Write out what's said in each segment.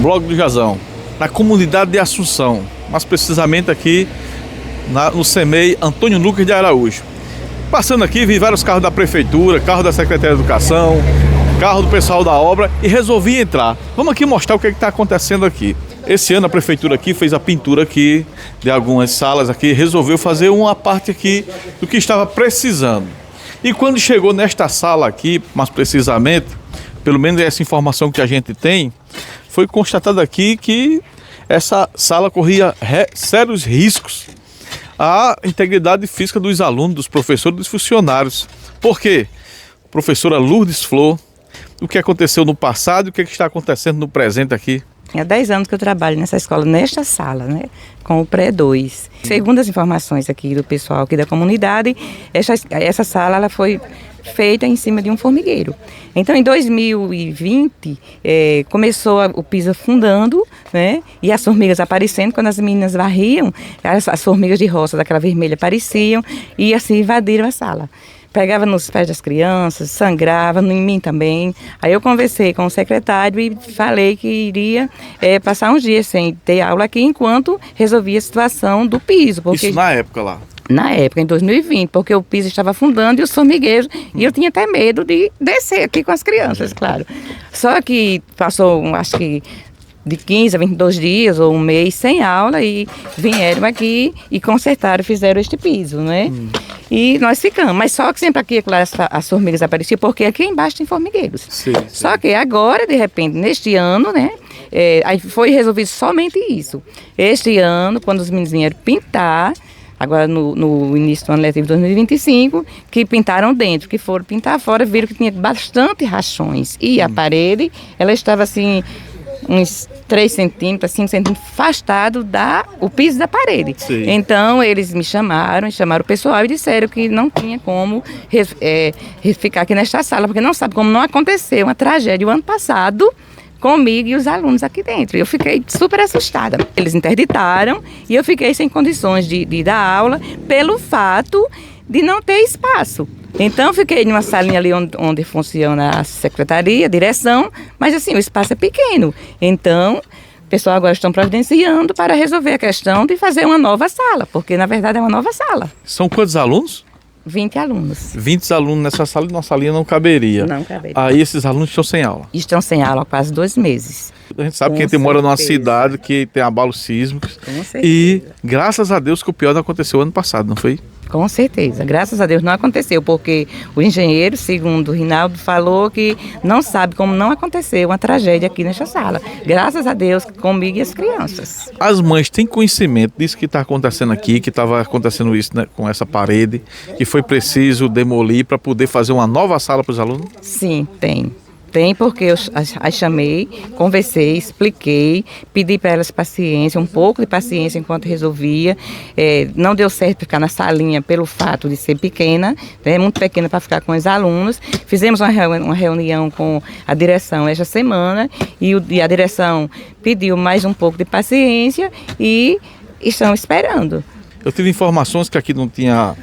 Blog do Jazão, na comunidade de Assunção, mais precisamente aqui no CEMEI Antônio Lucas de Araújo. Passando aqui, vi vários carros da prefeitura, carro da Secretaria de Educação, carro do pessoal da obra e resolvi entrar. Vamos aqui mostrar o que está acontecendo aqui. Esse ano a prefeitura aqui fez a pintura aqui de algumas salas aqui, resolveu fazer uma parte aqui do que estava precisando. E quando chegou nesta sala aqui, mais precisamente, pelo menos essa informação que a gente tem, foi constatado aqui que essa sala corria sérios riscos à integridade física dos alunos, dos professores e dos funcionários. Por quê? Professora Lourdes Flor, o que aconteceu no passado e o que está acontecendo no presente aqui? Há 10 anos que eu trabalho nessa escola, nesta sala, né, com o Pré-2. Segundo as informações aqui do pessoal aqui da comunidade, essa sala ela foi feita em cima de um formigueiro. Então, em 2020, começou o piso afundando, né, e as formigas aparecendo. Quando as meninas varriam, as formigas de roça daquela vermelha apareciam e assim invadiram a sala. Pegava nos pés das crianças, sangrava, em mim também. Aí eu conversei com o secretário e falei que iria passar uns dias sem ter aula aqui enquanto resolvia a situação do piso. Porque isso na época lá? Na época, em 2020, porque o piso estava afundando e os formigueiros, e eu tinha até medo de descer aqui com as crianças, claro. Só que passou, acho que de 15 a 22 dias ou um mês sem aula e vieram aqui e consertaram, fizeram este piso, né? E nós ficamos, mas só que sempre aqui, claro, as formigas apareciam, porque aqui embaixo tem formigueiros. Sim. Só que agora, de repente, neste ano, né, aí foi resolvido somente isso. Este ano, quando os meninos vieram pintar, agora no início do ano letivo de 2025, que pintaram dentro, que foram pintar fora, viram que tinha bastante rachões. E a parede, ela estava assim, uns 3 centímetros, 5 centímetros afastado o piso da parede. Sim. Então, eles me chamaram o pessoal e disseram que não tinha como ficar aqui nesta sala, porque não sabe como não aconteceu uma tragédia o ano passado comigo e os alunos aqui dentro. Eu fiquei super assustada. Eles interditaram e eu fiquei sem condições de dar aula pelo fato de não ter espaço. Então, fiquei numa salinha ali onde funciona a secretaria, a direção, mas assim, o espaço é pequeno. Então, o pessoal agora estão providenciando para resolver a questão de fazer uma nova sala, porque na verdade é uma nova sala. São quantos alunos? 20 alunos. 20 alunos nessa sala e nossa salinha não caberia. Não caberia. Aí esses alunos estão sem aula? Estão sem aula há quase 2 meses. A gente sabe que a gente mora numa cidade que tem abalos sísmicos. Com certeza. E graças a Deus que o pior não aconteceu ano passado, não foi? Com certeza, graças a Deus não aconteceu, porque o engenheiro, segundo o Rinaldo, falou que não sabe como não aconteceu uma tragédia aqui nesta sala. Graças a Deus, comigo e as crianças. As mães têm conhecimento disso que está acontecendo aqui, que estava acontecendo isso, né, com essa parede, que foi preciso demolir para poder fazer uma nova sala para os alunos? Sim, tem. Tem, porque eu as chamei, conversei, expliquei, pedi para elas paciência, um pouco de paciência enquanto resolvia. Não deu certo ficar na salinha pelo fato de ser pequena, né, muito pequena para ficar com os alunos. Fizemos uma reunião com a direção esta semana e a direção pediu mais um pouco de paciência e estão esperando. Eu tive informações que aqui não tinha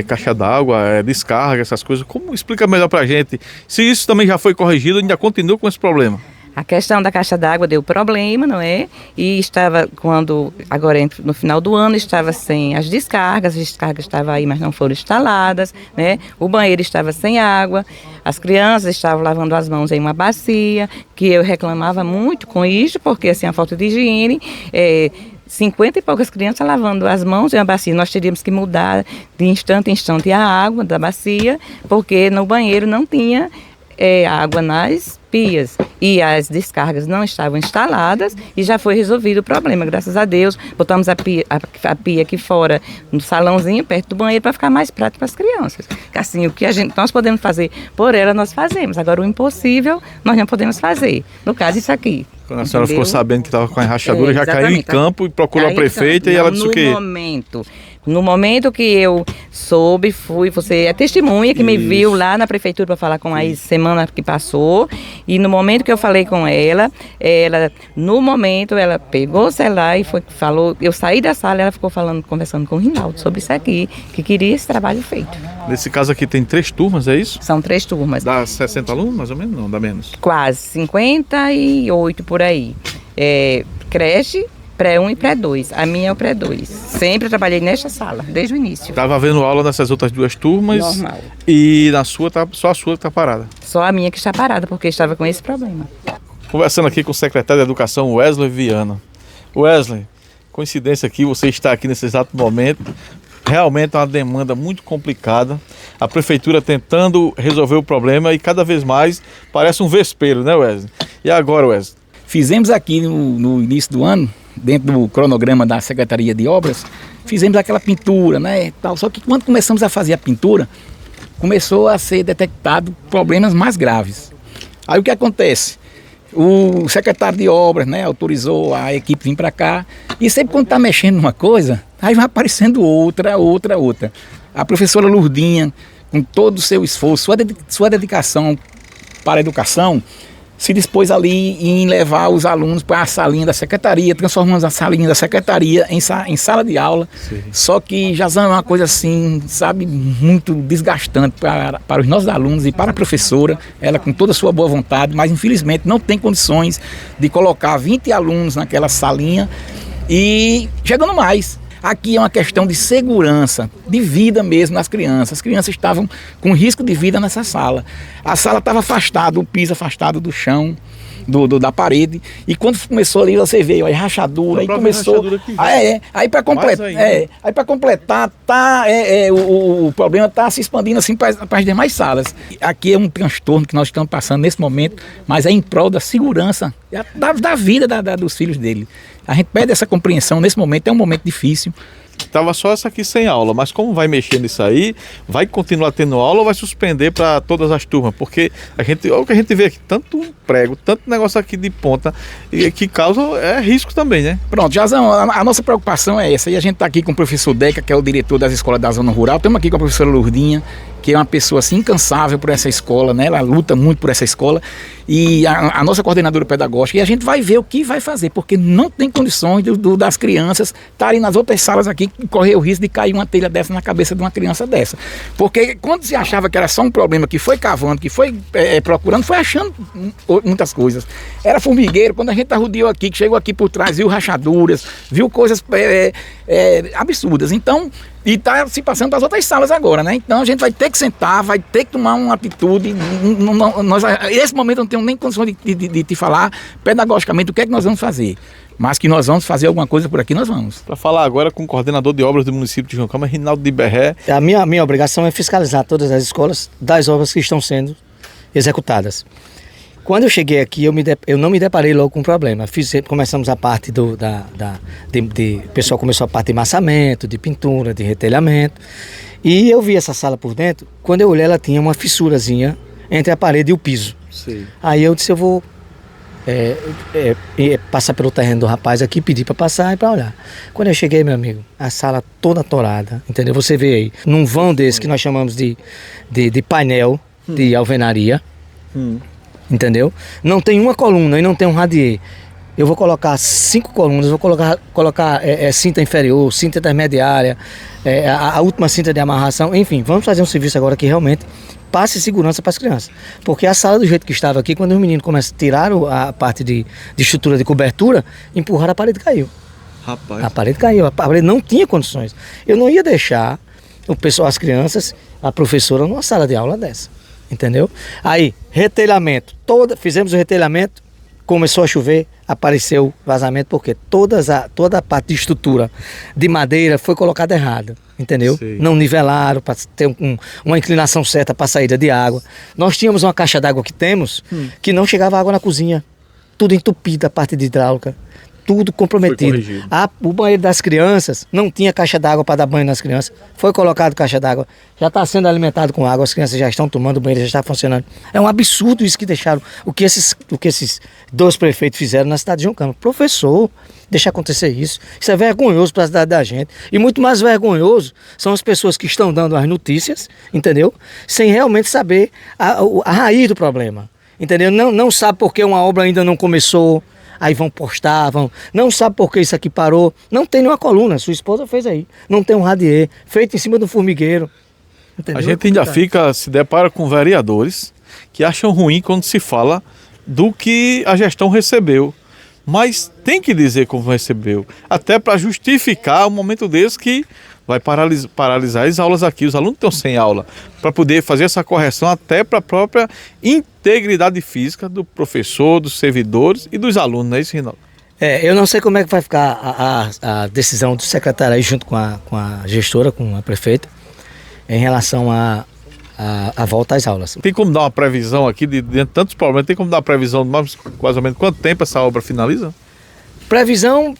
caixa d'água, descarga, essas coisas. Como explica melhor pra gente? Se isso também já foi corrigido, ainda continua com esse problema? A questão da caixa d'água deu problema, não é? E estava, agora no final do ano, estava sem as descargas estavam aí, mas não foram instaladas, né? O banheiro estava sem água, as crianças estavam lavando as mãos em uma bacia, que eu reclamava muito com isso, porque assim, a falta de higiene, 50 e poucas crianças lavando as mãos em uma bacia. Nós teríamos que mudar de instante em instante a água da bacia, porque no banheiro não tinha água nas pias e as descargas não estavam instaladas e já foi resolvido o problema, graças a Deus. Botamos a pia aqui fora, no salãozinho, perto do banheiro, para ficar mais prático para as crianças. Assim, o que nós podemos fazer por ela, nós fazemos. Agora, o impossível, nós não podemos fazer. No caso, isso aqui. Quando a senhora ficou sabendo que estava com a rachadura, já caiu em campo e procurou a prefeita e ela disse o quê? No momento que eu soube, você é testemunha que me viu lá na prefeitura para falar com a semana que passou. E no momento que eu falei com ela, no momento, ela pegou o celular e falou, eu saí da sala e ela ficou conversando com o Rinaldo sobre isso aqui, que queria esse trabalho feito. Nesse caso aqui tem 3 turmas, é isso? São 3 turmas. Dá 60 alunos, mais ou menos? Não, dá menos. Quase, 58 por aí. creche, pré-1 e pré-2. A minha é o pré-2. Sempre trabalhei nesta sala, desde o início. Estava havendo aula nessas outras duas turmas. Normal. E na sua, só a sua que está parada. Só a minha que está parada, porque estava com esse problema. Conversando aqui com o secretário de Educação, Wesley Viana. Wesley, coincidência aqui, você está aqui nesse exato momento. Realmente é uma demanda muito complicada. A prefeitura tentando resolver o problema e cada vez mais parece um vespeiro, né, Wesley? E agora, Wesley? Fizemos aqui no início do ano, dentro do cronograma da Secretaria de Obras, fizemos aquela pintura, né, tal. Só que quando começamos a fazer a pintura, começou a ser detectado problemas mais graves. Aí o que acontece? O secretário de Obras, né, autorizou a equipe vir para cá, e sempre quando está mexendo numa coisa, aí vai aparecendo outra. A professora Lourdinha, com todo o seu esforço, sua dedicação para a educação, se dispôs ali em levar os alunos para a salinha da secretaria, transformando a salinha da secretaria em sala de aula. Sim. Só que já é uma coisa assim, sabe, muito desgastante para os nossos alunos e para a professora, ela com toda a sua boa vontade, mas infelizmente não tem condições de colocar 20 alunos naquela salinha e chegando mais. Aqui é uma questão de segurança, de vida mesmo nas crianças. As crianças estavam com risco de vida nessa sala. A sala estava afastada, o piso afastado do chão, da parede. E quando começou ali, você veio aí rachadura, aí começou. Aí para completar, o problema está se expandindo assim para as demais salas. Aqui é um transtorno que nós estamos passando nesse momento, mas é em prol da segurança da vida dos filhos dele. A gente pede essa compreensão nesse momento, é um momento difícil. Estava só essa aqui sem aula, mas como vai mexer nisso aí, vai continuar tendo aula ou vai suspender para todas as turmas? Porque olha o que a gente vê aqui, tanto prego, tanto negócio aqui de ponta, e que causa risco também, né? Pronto, Jazão, a nossa preocupação é essa. E a gente está aqui com o professor Deca, que é o diretor das escolas da zona rural. Estamos aqui com a professora Lourdinha, que é uma pessoa assim, incansável por essa escola, né? Ela luta muito por essa escola. E a nossa coordenadora pedagógica. E a gente vai ver o que vai fazer, porque não tem condições das crianças estarem nas outras salas aqui e correr o risco de cair uma telha dessa na cabeça de uma criança dessa. Porque quando se achava que era só um problema, que foi cavando, que foi procurando, foi achando muitas coisas. Era formigueiro, quando a gente rodeou aqui, que chegou aqui por trás, viu rachaduras, viu coisas absurdas. Então, e está se passando para as outras salas agora, né? Então a gente vai ter que sentar, vai ter que tomar uma atitude. Nesse momento eu não tenho nem condição de te falar pedagogicamente o que é que nós vamos fazer. Mas que nós vamos fazer alguma coisa por aqui, nós vamos. Para falar agora com o coordenador de obras do município de João Câmara, Rinaldo de Berré. A minha obrigação é fiscalizar todas as escolas das obras que estão sendo executadas. Quando eu cheguei aqui, eu não me deparei logo com problema. Começamos a parte o pessoal começou a parte de massamento, de pintura, de retelhamento. E eu vi essa sala por dentro. Quando eu olhei, ela tinha uma fissurazinha entre a parede e o piso. Sim. Aí eu disse, eu vou passar pelo terreno do rapaz aqui, pedir para passar e para olhar. Quando eu cheguei, meu amigo, a sala toda atorada, entendeu? Você vê aí, num vão desse que nós chamamos de painel de alvenaria. Entendeu? Não tem uma coluna e não tem um radier. Eu vou colocar 5 colunas, vou colocar cinta inferior, cinta intermediária, a última cinta de amarração, enfim, vamos fazer um serviço agora que realmente passe segurança para as crianças. Porque a sala do jeito que estava aqui, quando os meninos tiraram a parte de estrutura de cobertura, empurraram, a parede caiu. Rapaz. A parede caiu, a parede não tinha condições. Eu não ia deixar o pessoal, as crianças, a professora numa sala de aula dessa. Entendeu? Aí, retelhamento, fizemos o retelhamento, começou a chover, apareceu vazamento, porque toda a parte de estrutura de madeira foi colocada errada, entendeu? Sim. Não nivelaram para ter uma inclinação certa para a saída de água. Nós tínhamos uma caixa d'água que não chegava água na cozinha, tudo entupido, a parte de hidráulica. Tudo comprometido. O banheiro das crianças não tinha caixa d'água para dar banho nas crianças. Foi colocado caixa d'água, já está sendo alimentado com água, as crianças já estão tomando, o banheiro já está funcionando. É um absurdo isso que deixaram, o que esses 2 prefeitos fizeram na cidade de João Câmara. Professor, deixa acontecer isso. Isso é vergonhoso para a cidade da gente. E muito mais vergonhoso são as pessoas que estão dando as notícias, entendeu? Sem realmente saber a raiz do problema. Entendeu? Não sabe por que uma obra ainda não começou. Aí vão postar, não sabe por que isso aqui parou. Não tem nenhuma coluna, sua esposa fez aí. Não tem um radier, feito em cima do formigueiro. Entendeu? A gente ainda se depara com vereadores que acham ruim quando se fala do que a gestão recebeu. mas tem que dizer como recebeu, até para justificar um momento desse que vai paralisar as aulas aqui. Os alunos estão sem aula, para poder fazer essa correção até para a própria integridade física do professor, dos servidores e dos alunos, não é isso, Rinaldo? Eu não sei como é que vai ficar a decisão do secretário aí junto com a gestora, com a prefeita, em relação à volta às aulas. Tem como dar uma previsão aqui, de tantos problemas, tem como dar uma previsão de mais ou menos quanto tempo essa obra finaliza? Previsão,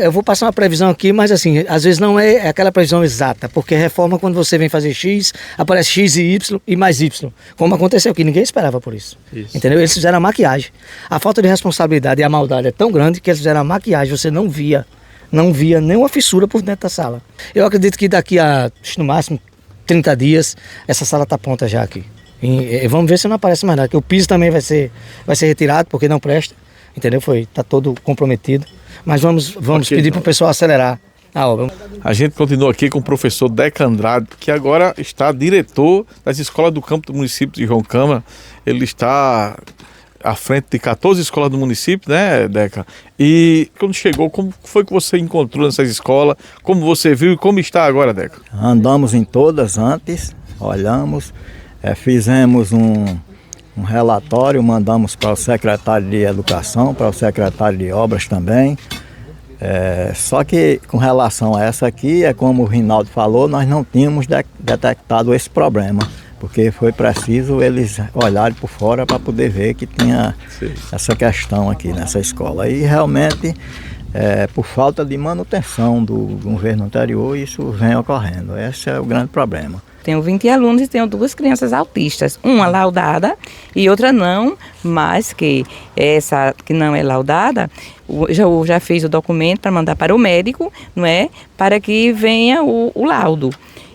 eu vou passar uma previsão aqui, mas assim, às vezes não é aquela previsão exata, porque reforma, quando você vem fazer X, aparece X e Y e mais Y, como aconteceu aqui, ninguém esperava por isso. Entendeu? Eles fizeram a maquiagem. A falta de responsabilidade e a maldade é tão grande que eles fizeram a maquiagem, você não via nenhuma fissura por dentro da sala. Eu acredito que daqui a, no máximo, 30 dias, essa sala está pronta já aqui. E vamos ver se não aparece mais nada, que o piso também vai ser retirado, porque não presta. Entendeu? Está todo comprometido. Mas vamos pedir para o pessoal acelerar a obra. A gente continua aqui com o professor Deca Andrade, que agora está diretor das escolas do campo do município de João Câmara. Ele está à frente de 14 escolas do município, né, Deca? E quando chegou, como foi que você encontrou nessas escolas? Como você viu e como está agora, Deca? Andamos em todas antes, olhamos, fizemos um relatório, mandamos para o secretário de Educação, para o secretário de Obras também. Só que com relação a essa aqui, como o Rinaldo falou, nós não tínhamos detectado esse problema, porque foi preciso eles olharem por fora para poder ver que tinha essa questão aqui nessa escola. E realmente, por falta de manutenção do governo anterior, isso vem ocorrendo. Esse é o grande problema. Tenho 20 alunos e tenho 2 crianças autistas, uma laudada e outra não, mas que essa que não é laudada, eu já fiz o documento para mandar para o médico, não é? Para que venha o laudo.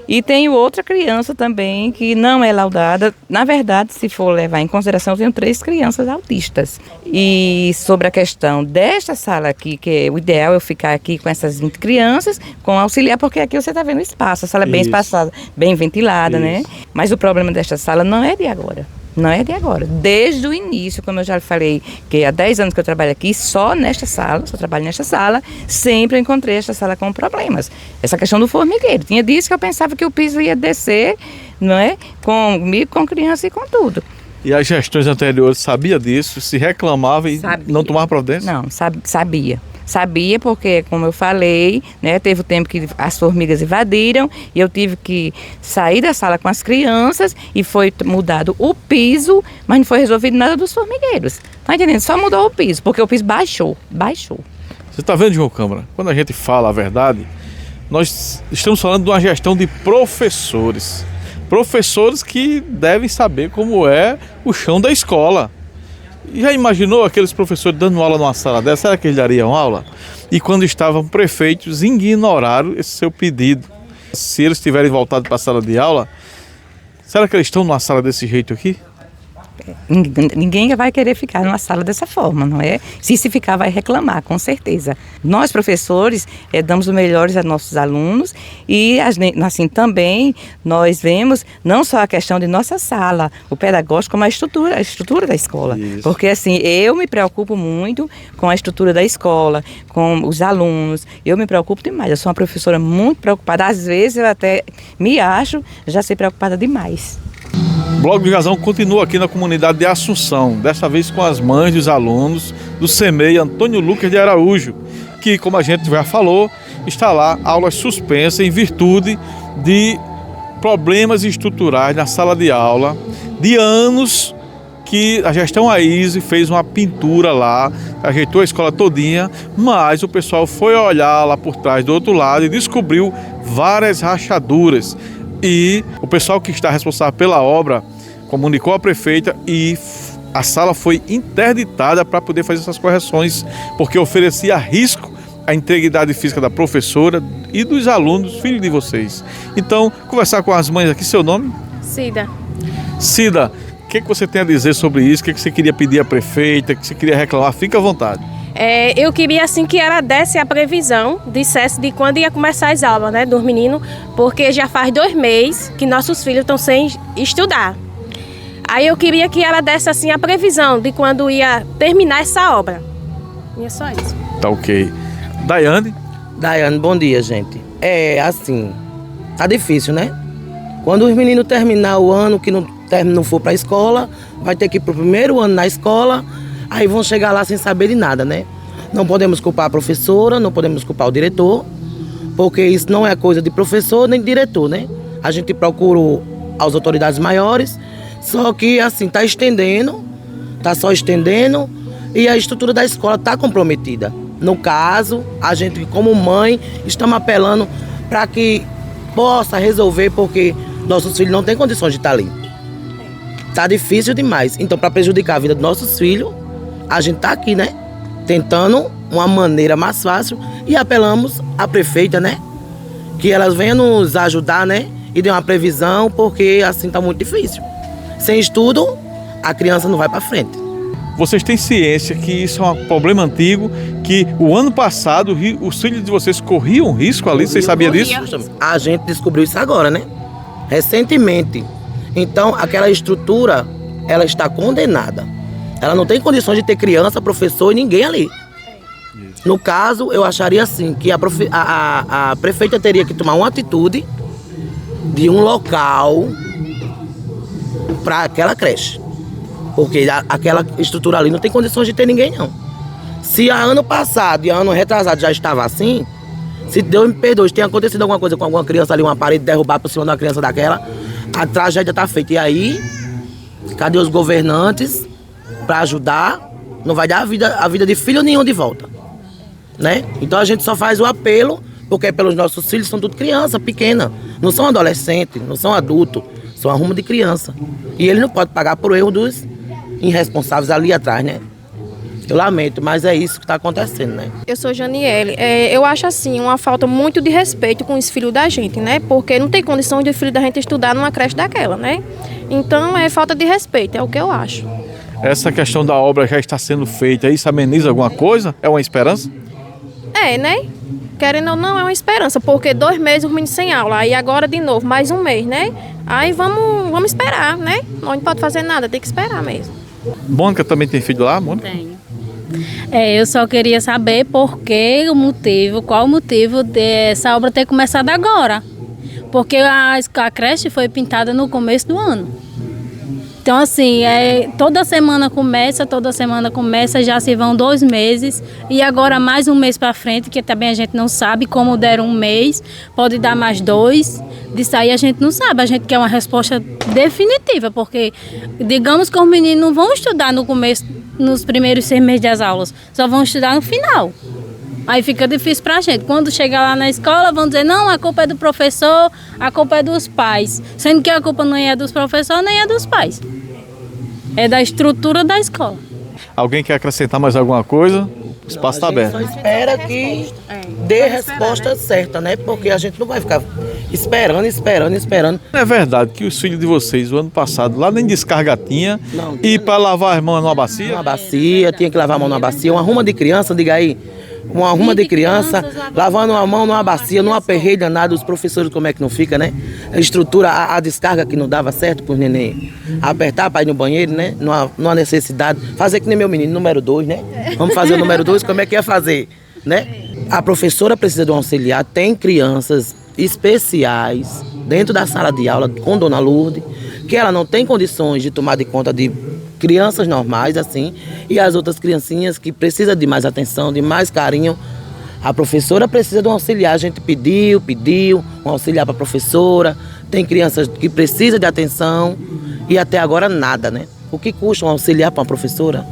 E tenho outra criança também que não é laudada. Na verdade, se for levar em consideração, eu tenho 3 crianças autistas. E sobre a questão desta sala aqui, que o ideal é eu ficar aqui com essas 20 crianças, com auxiliar, porque aqui você está vendo o espaço, a sala é bem espaçada, bem ventilada, né? Mas o problema desta sala não é de agora. Não é de agora. Desde o início, como eu já falei, que há 10 anos que eu trabalho aqui, só trabalho nesta sala, sempre eu encontrei esta sala com problemas. Essa questão do formigueiro. Tinha dias que eu pensava que o piso ia descer, não é? Comigo, com criança e com tudo. E as gestões anteriores sabiam disso, se reclamava e não tomava providência? Não, sabia. Sabia porque, como eu falei, né, teve o tempo que as formigas invadiram e eu tive que sair da sala com as crianças e foi mudado o piso, mas não foi resolvido nada dos formigueiros. Tá entendendo? Só mudou o piso, porque o piso baixou. Você está vendo, João Câmara? Quando a gente fala a verdade, nós estamos falando de uma gestão de professores. Professores que devem saber como é o chão da escola. Já imaginou aqueles professores dando aula numa sala dessa? Será que eles dariam aula? E quando estavam prefeitos, ignoraram esse seu pedido. Se eles tiverem voltado para a sala de aula, será que eles estão numa sala desse jeito aqui? Ninguém vai querer ficar numa sala dessa forma, não é? Se ficar, vai reclamar, com certeza. Nós, professores, damos o melhor a nossos alunos e, assim, também nós vemos não só a questão de nossa sala, o pedagógico, como a estrutura da escola. Isso. Porque, assim, eu me preocupo muito com a estrutura da escola, com os alunos, eu me preocupo demais. Eu sou uma professora muito preocupada, às vezes eu até me acho já ser preocupada demais. O Blog do Gazão continua aqui na comunidade de Assunção, dessa vez com as mães dos alunos do CEMEI Antônio Lucas de Araújo, que, como a gente já falou, está lá aulas suspensas em virtude de problemas estruturais na sala de aula, de anos que a gestão AISE fez uma pintura lá, ajeitou a escola todinha, mas o pessoal foi olhar lá por trás do outro lado e descobriu várias rachaduras. E o pessoal que está responsável pela obra comunicou à prefeita e a sala foi interditada para poder fazer essas correções, porque oferecia risco à integridade física da professora e dos alunos, filhos de vocês. Então, conversar com as mães aqui, seu nome? Cida. Cida, o que você tem a dizer sobre isso? O que você queria pedir à prefeita? O que você queria reclamar? Fique à vontade. Eu queria assim que ela desse a previsão, dissesse de quando ia começar as aulas, né, dos meninos, porque já faz 2 meses que nossos filhos estão sem estudar. Aí eu queria que ela desse assim a previsão de quando ia terminar essa obra. E é só isso. Tá ok. Daiane, Daiane, bom dia, gente. É assim, tá difícil, né? Quando os meninos terminar o ano, que não for pra escola, vai ter que ir pro primeiro ano na escola, aí vão chegar lá sem saber de nada, né? Não podemos culpar a professora, não podemos culpar o diretor, porque isso não é coisa de professor nem de diretor, né? A gente procurou as autoridades maiores, só que assim, tá só estendendo e a estrutura da escola tá comprometida. No caso, a gente como mãe, estamos apelando para que possa resolver, porque nossos filhos não têm condições de estar ali. Tá difícil demais. Então, para prejudicar a vida dos nossos filhos, a gente tá aqui, né? Tentando uma maneira mais fácil e apelamos à prefeita, né? Que elas venham nos ajudar, né? E dê uma previsão, porque assim tá muito difícil. Sem estudo, a criança não vai para frente. vocês têm ciência que isso é um problema antigo, que o ano passado os filhos de vocês corriam risco ali, vocês sabiam disso? A gente descobriu isso agora, né? Recentemente. Então, aquela estrutura, ela está condenada. Ela não tem condições de ter criança, professor e ninguém ali. No caso, eu acharia assim, que a prefeita teria que tomar uma atitude de um local para aquela creche. Porque aquela estrutura ali não tem condições de ter ninguém, não. Se ano passado e ano retrasado já estava assim, se Deus me perdoe, se tem acontecido alguma coisa com alguma criança ali, uma parede derrubar por cima de uma criança daquela, a tragédia está feita. E aí, cadê os governantes para ajudar? Não vai dar a vida de filho nenhum de volta, né? Então a gente só faz o apelo, porque pelos nossos filhos são tudo criança pequena, não são adolescentes, não são adultos, são arrumo de criança. E ele não pode pagar por erro dos irresponsáveis ali atrás, né? Eu lamento, mas é isso que está acontecendo, né? Eu sou Janiele. Eu acho assim, uma falta muito de respeito com os filhos da gente, né? Porque não tem condição de o filho da gente estudar numa creche daquela, né? Então é falta de respeito, é o que eu acho. Essa questão da obra já está sendo feita, isso ameniza alguma coisa? É uma esperança? É, né? Querendo ou não, é uma esperança, porque 2 meses os meninos sem aula, aí agora de novo, mais 1 mês, né? Aí vamos esperar, né? Não pode fazer nada, tem que esperar mesmo. Mônica também tem filho lá, Mônica? Tenho. Eu só queria saber qual o motivo dessa obra ter começado agora. Porque a creche foi pintada no começo do ano. Então, assim, toda semana começa, já se vão 2 meses. E agora mais 1 mês para frente, que também a gente não sabe como deram 1 mês, pode dar mais 2. Disso aí a gente não sabe, a gente quer uma resposta definitiva, porque digamos que os meninos não vão estudar no começo, nos primeiros 6 meses das aulas, só vão estudar no final. Aí fica difícil pra gente. Quando chegar lá na escola, vão dizer, não, a culpa é do professor, a culpa é dos pais. Sendo que a culpa não é dos professores, nem é dos pais. É da estrutura da escola. Alguém quer acrescentar mais alguma coisa? O espaço está aberto. A gente só espera que dê a resposta certa, né? Porque a gente não vai ficar esperando. É verdade que os filhos de vocês, o ano passado, lá nem descarga tinha, Não. E para lavar as mãos numa bacia? Uma bacia, tinha que lavar a mão numa bacia, uma arruma de criança, diga aí. Uma arruma de criança, lavando a mão numa bacia, num aperreio danado, os professores como é que não fica, né? A estrutura, a descarga que não dava certo pros neném. Apertar para ir no banheiro, né? Numa necessidade. Fazer que nem meu menino, número 2, né? Vamos fazer o número 2, como é que ia fazer, né? A professora precisa de um auxiliar, tem crianças especiais dentro da sala de aula com Dona Lourdes, que ela não tem condições de tomar de conta de crianças normais, assim, e as outras criancinhas que precisam de mais atenção, de mais carinho. A professora precisa de um auxiliar, a gente pediu um auxiliar para a professora, tem crianças que precisam de atenção e até agora nada, né? O que custa um auxiliar para uma professora?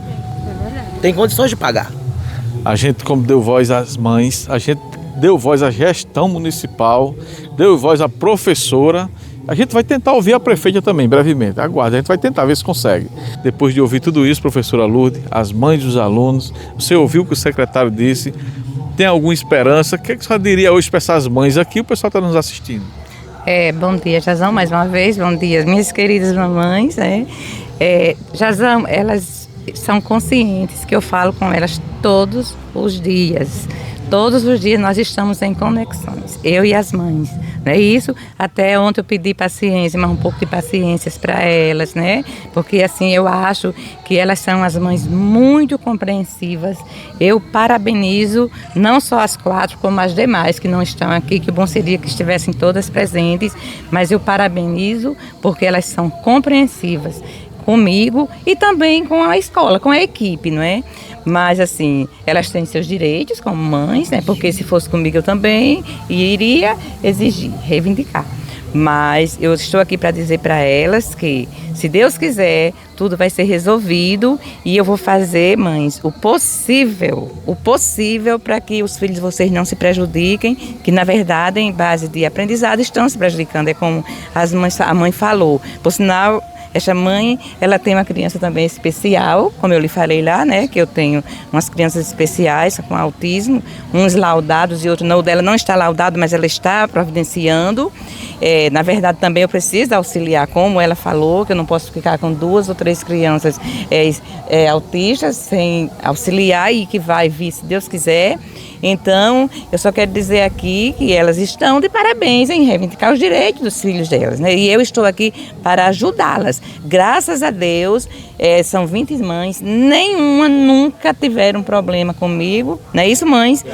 Tem condições de pagar. A gente, como deu voz às mães, a gente deu voz à gestão municipal, deu voz à professora. A gente vai tentar ouvir a prefeita também, brevemente. Aguarde, a gente vai tentar ver se consegue. Depois de ouvir tudo isso, professora Lourdes, as mães dos alunos, você ouviu o que o secretário disse, tem alguma esperança? O que você diria hoje para essas mães aqui? O pessoal está nos assistindo. Bom dia, Jazão, mais uma vez. Bom dia, minhas queridas mamães. Jazão, elas são conscientes que eu falo com elas todos os dias. Todos os dias nós estamos em conexões, eu e as mães. Não é isso? Até ontem eu pedi paciência, mas um pouco de paciência para elas, né? Porque assim, eu acho que elas são as mães muito compreensivas. Eu parabenizo não só as 4, como as demais que não estão aqui, que bom seria que estivessem todas presentes, mas eu parabenizo porque elas são compreensivas comigo e também com a escola, com a equipe, não é? Mas assim, elas têm seus direitos como mães, né? Porque se fosse comigo eu também iria exigir, reivindicar. Mas eu estou aqui para dizer para elas que, se Deus quiser, tudo vai ser resolvido e eu vou fazer, mães, o possível para que os filhos de vocês não se prejudiquem, que na verdade, em base de aprendizado, estão se prejudicando. É como a mãe falou. Por sinal, essa mãe, ela tem uma criança também especial, como eu lhe falei lá, né? Que eu tenho umas crianças especiais com autismo, uns laudados e outros não. O dela não está laudado, mas ela está providenciando. Na verdade, também eu preciso auxiliar, como ela falou, que eu não posso ficar com 2 ou 3 crianças autistas sem auxiliar e que vai vir, se Deus quiser. Então, eu só quero dizer aqui que elas estão de parabéns em reivindicar os direitos dos filhos delas, né? E eu estou aqui para ajudá-las. Graças a Deus, são 20 mães, nenhuma nunca tiveram problema comigo, não é isso, mães?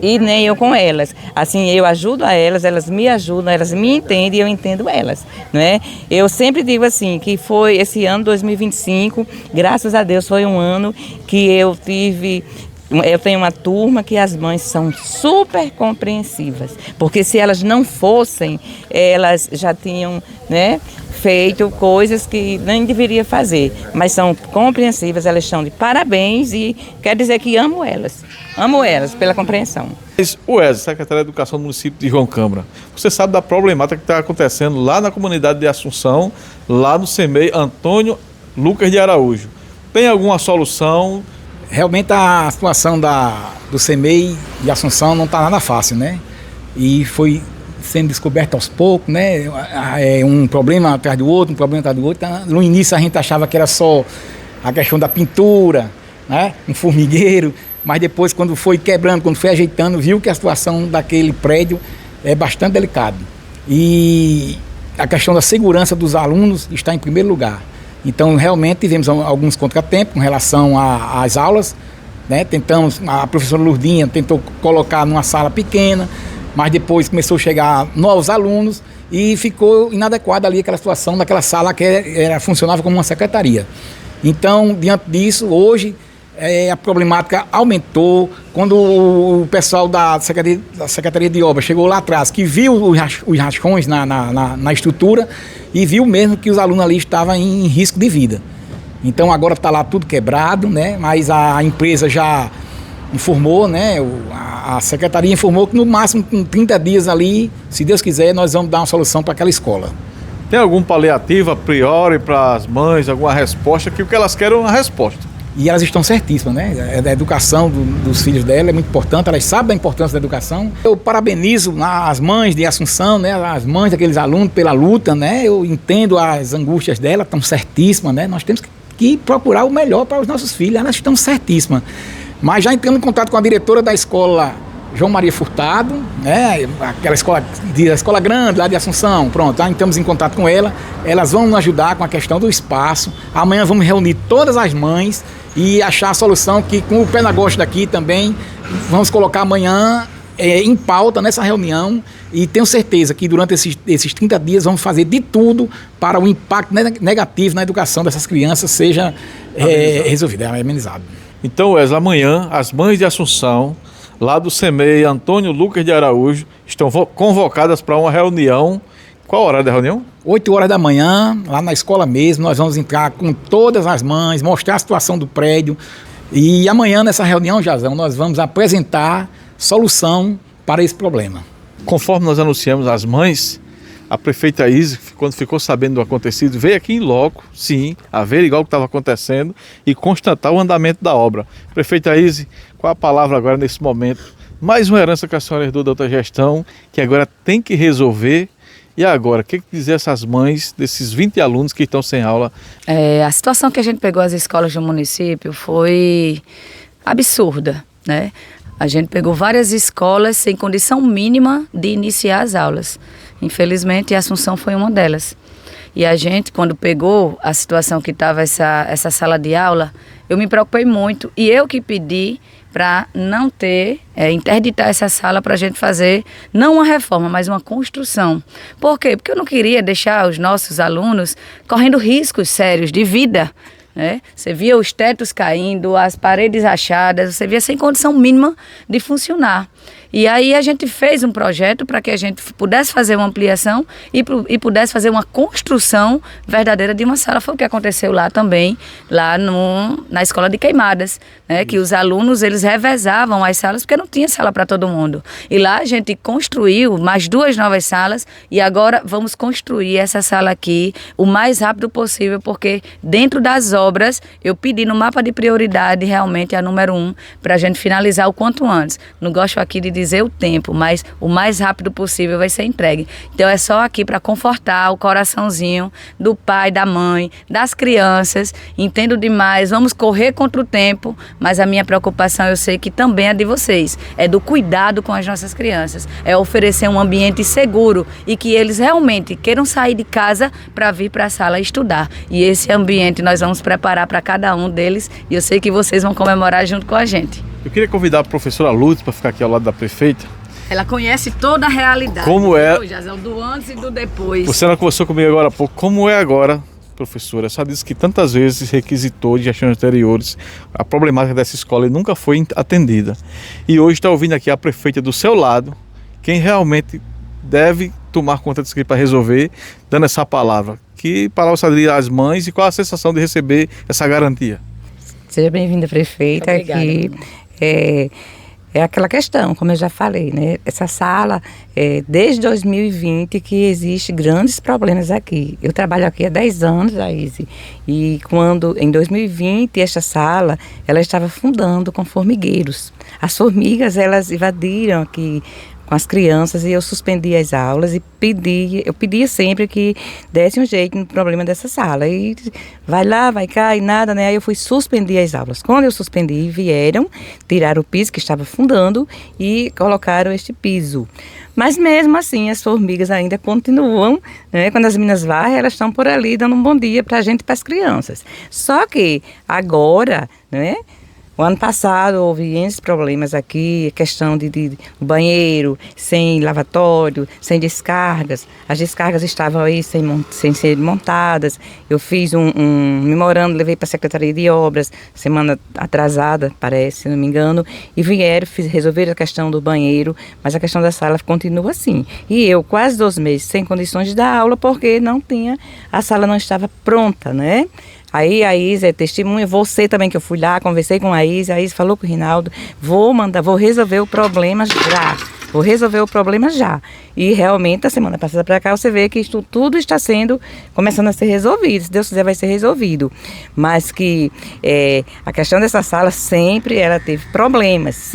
E nem eu com elas. Assim, eu ajudo a elas, elas me ajudam, elas me entendem e eu entendo elas, não é? Eu sempre digo assim, que foi esse ano 2025, graças a Deus, foi um ano que eu tenho uma turma que as mães são super compreensivas, porque se elas não fossem, elas já tinham, né, feito coisas que nem deveria fazer, mas são compreensivas, elas estão de parabéns e quero dizer que amo elas pela compreensão. O Wesley, secretário de Educação do município de João Câmara, você sabe da problemática que está acontecendo lá na comunidade de Assunção, lá no CEMEI Antônio Lucas de Araújo. Tem alguma solução? Realmente a situação do CEMEI de Assunção não está nada fácil, né? E foi sendo descoberto aos poucos, né? Um problema atrás do outro, um problema atrás do outro. No início a gente achava que era só a questão da pintura, né? Um formigueiro, mas depois quando foi quebrando, quando foi ajeitando, viu que a situação daquele prédio é bastante delicada. E a questão da segurança dos alunos está em primeiro lugar. Então, realmente, tivemos alguns contratempos com relação às aulas, né? A professora Lourdinha tentou colocar numa sala pequena, mas depois começou a chegar novos alunos e ficou inadequada ali aquela situação daquela sala que funcionava como uma secretaria. Então, diante disso, hoje, a problemática aumentou. Quando o pessoal da Secretaria de Obras chegou lá atrás, que viu os rachões na estrutura e viu mesmo que os alunos ali estavam em risco de vida. Então agora está lá tudo quebrado, né? Mas a empresa já informou, né? A secretaria informou que no máximo com 30 dias ali, se Deus quiser, nós vamos dar uma solução para aquela escola. Tem algum paliativo a priori para as mães, alguma resposta? Que o que elas querem é uma resposta. E elas estão certíssimas, né? A educação dos filhos dela é muito importante, elas sabem da importância da educação. Eu parabenizo as mães de Assunção, né? As mães daqueles alunos pela luta, né? Eu entendo as angústias delas, estão certíssimas, né? Nós temos que procurar o melhor para os nossos filhos, elas estão certíssimas. Mas já entramos em contato com a diretora da escola João Maria Furtado, né? Aquela escola grande lá de Assunção, pronto, já entramos em contato com ela, elas vão nos ajudar com a questão do espaço. Amanhã vamos reunir todas as mães e achar a solução que, com o pedagógico daqui também, vamos colocar amanhã em pauta nessa reunião e tenho certeza que durante esses 30 dias vamos fazer de tudo para o impacto negativo na educação dessas crianças seja resolvido, amenizado. Então, Wesley, amanhã as mães de Assunção, lá do CEMEI Antônio Lucas de Araújo, estão convocadas para uma reunião. Qual a hora da reunião? 8 horas da manhã, lá na escola mesmo, nós vamos entrar com todas as mães, mostrar a situação do prédio. E amanhã, nessa reunião, Jazão, nós vamos apresentar solução para esse problema. Conforme nós anunciamos às mães, a prefeita Izzy, quando ficou sabendo do acontecido, veio aqui em loco, sim, averiguar o que estava acontecendo e constatar o andamento da obra. Prefeita Izzy, qual a palavra agora nesse momento? Mais uma herança que a senhora herdou da outra gestão, que agora tem que resolver. E agora, o que dizer essas mães desses 20 alunos que estão sem aula? A situação que a gente pegou as escolas do município foi absurda, né? A gente pegou várias escolas sem condição mínima de iniciar as aulas. Infelizmente, a Assunção foi uma delas. E a gente, quando pegou a situação que estava essa sala de aula, eu me preocupei muito. E eu que pedi para não ter, interditar essa sala para a gente fazer, não uma reforma, mas uma construção. Por quê? Porque eu não queria deixar os nossos alunos correndo riscos sérios de vida, né? Você via os tetos caindo, as paredes rachadas, você via sem condição mínima de funcionar. E aí a gente fez um projeto para que a gente pudesse fazer uma ampliação e pudesse fazer uma construção verdadeira de uma sala. Foi o que aconteceu lá também, lá na Escola de Queimadas, né? Que os alunos, eles revezavam as salas porque não tinha sala para todo mundo. E lá a gente construiu mais 2 novas salas e agora vamos construir essa sala aqui o mais rápido possível, porque dentro das obras eu pedi no mapa de prioridade realmente a número 1 para a gente finalizar o quanto antes. Não gosto aqui de dizer o tempo, mas o mais rápido possível vai ser entregue. Então é só aqui para confortar o coraçãozinho do pai, da mãe, das crianças. Entendo demais, vamos correr contra o tempo, mas a minha preocupação, eu sei que também é de vocês, é do cuidado com as nossas crianças, é oferecer um ambiente seguro e que eles realmente queiram sair de casa para vir para a sala estudar. E esse ambiente nós vamos preparar para cada um deles e eu sei que vocês vão comemorar junto com a gente. Eu queria convidar a professora Lourdes para ficar aqui ao lado da prefeita. Ela conhece toda a realidade. Como é? Do antes e do depois. Você não conversou comigo agora há pouco. Como é agora, professora? Só disse que tantas vezes requisitou de gestões anteriores a problemática dessa escola e nunca foi atendida. E hoje está ouvindo aqui a prefeita do seu lado, quem realmente deve tomar conta disso aqui para resolver, dando essa palavra. Que palavra você diria às mães e qual a sensação de receber essa garantia? Seja bem-vinda, prefeita. Obrigada. Aqui é aquela questão, como eu já falei, né? Essa sala, desde 2020 que existe grandes problemas aqui. Eu trabalho aqui há 10 anos, Aíse, e quando, em 2020, esta sala, ela estava afundando com formigueiros. As formigas, elas invadiram aqui com as crianças e eu suspendi as aulas e eu pedia sempre que desse um jeito no problema dessa sala. E vai lá, vai cá e nada, né? Aí eu fui suspender as aulas. Quando eu suspendi, vieram, tiraram o piso que estava afundando e colocaram este piso. Mas mesmo assim, as formigas ainda continuam, né? Quando as meninas varrem, elas estão por ali dando um bom dia para a gente e para as crianças. Só que agora, né? O ano passado houve esses problemas aqui, questão de banheiro, sem lavatório, sem descargas. As descargas estavam aí sem ser montadas. Eu fiz um memorando, levei para a Secretaria de Obras, semana atrasada, parece, se não me engano, e vieram, resolveram a questão do banheiro, mas a questão da sala continua assim. E eu, quase 2 meses, sem condições de dar aula, porque a sala não estava pronta, né? Aí a Isa é testemunha, você também que eu fui lá, conversei com a Isa falou com o Rinaldo, vou resolver o problema já. E realmente, a semana passada para cá, você vê que isso tudo está começando a ser resolvido, se Deus quiser vai ser resolvido. Mas que a questão dessa sala sempre ela teve problemas,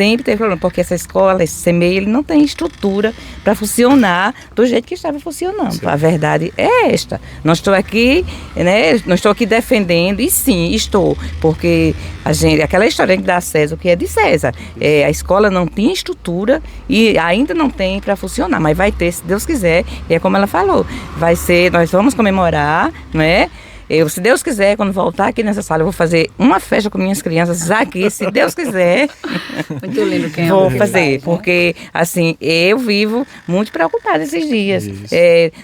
porque essa escola, esse CMEI, ele não tem estrutura para funcionar do jeito que estava funcionando. Sim. A verdade é esta. Não estou aqui, né, não estou aqui defendendo, e sim, estou, porque aquela história que dá a César, o que é de César, a escola não tinha estrutura e ainda não tem para funcionar, mas vai ter, se Deus quiser, e é como ela falou, nós vamos comemorar, não é? Se Deus quiser, quando voltar aqui nessa sala, eu vou fazer uma festa com minhas crianças aqui, se Deus quiser. Muito lindo quem vou fazer, porque assim, eu vivo muito preocupada esses dias.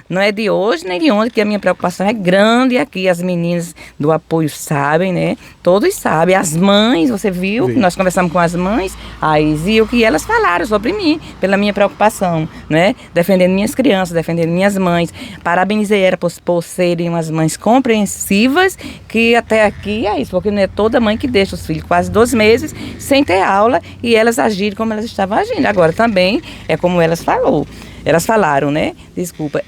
Não é de hoje nem de ontem, que a minha preocupação é grande aqui. As meninas do apoio sabem, né? Todos sabem. As mães, você viu, nós conversamos com as mães, e o que elas falaram sobre mim, pela minha preocupação, né? Defendendo minhas crianças, defendendo minhas mães. Parabenizei elas por serem umas mães compreensivas, que até aqui é isso, porque não é toda mãe que deixa os filhos quase 2 meses sem ter aula e elas agirem como elas estavam agindo. Agora também é como elas falaram, né? Desculpa,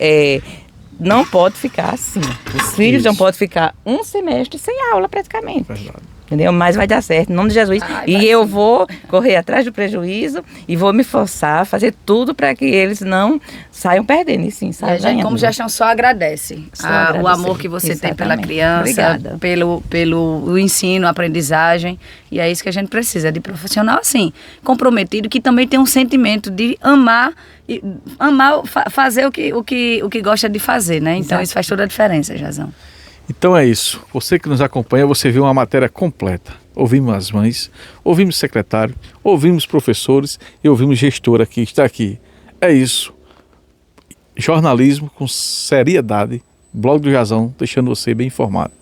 não pode ficar assim. Os filhos não podem ficar um semestre sem aula praticamente. Verdade. entendeu? Mas vai dar certo, em nome de Jesus. E eu vou correr atrás do prejuízo e vou me forçar a fazer tudo para que eles não saiam perdendo, e sim, E a saiam gente, como ganhando. gestão, só agradece, Só agradecer. o amor que você tem pela Exatamente. criança, Obrigada. pelo ensino, aprendizagem. E é isso que a gente precisa, de profissional assim, comprometido, que também tem um sentimento de amar, fazer o que gosta de fazer, né? Então isso faz toda a diferença, Jazão. Então é isso. Você que nos acompanha, você viu uma matéria completa. Ouvimos as mães, ouvimos o secretário, ouvimos professores e ouvimos gestora que está aqui. É isso. Jornalismo com seriedade. Blog do Jazão, deixando você bem informado.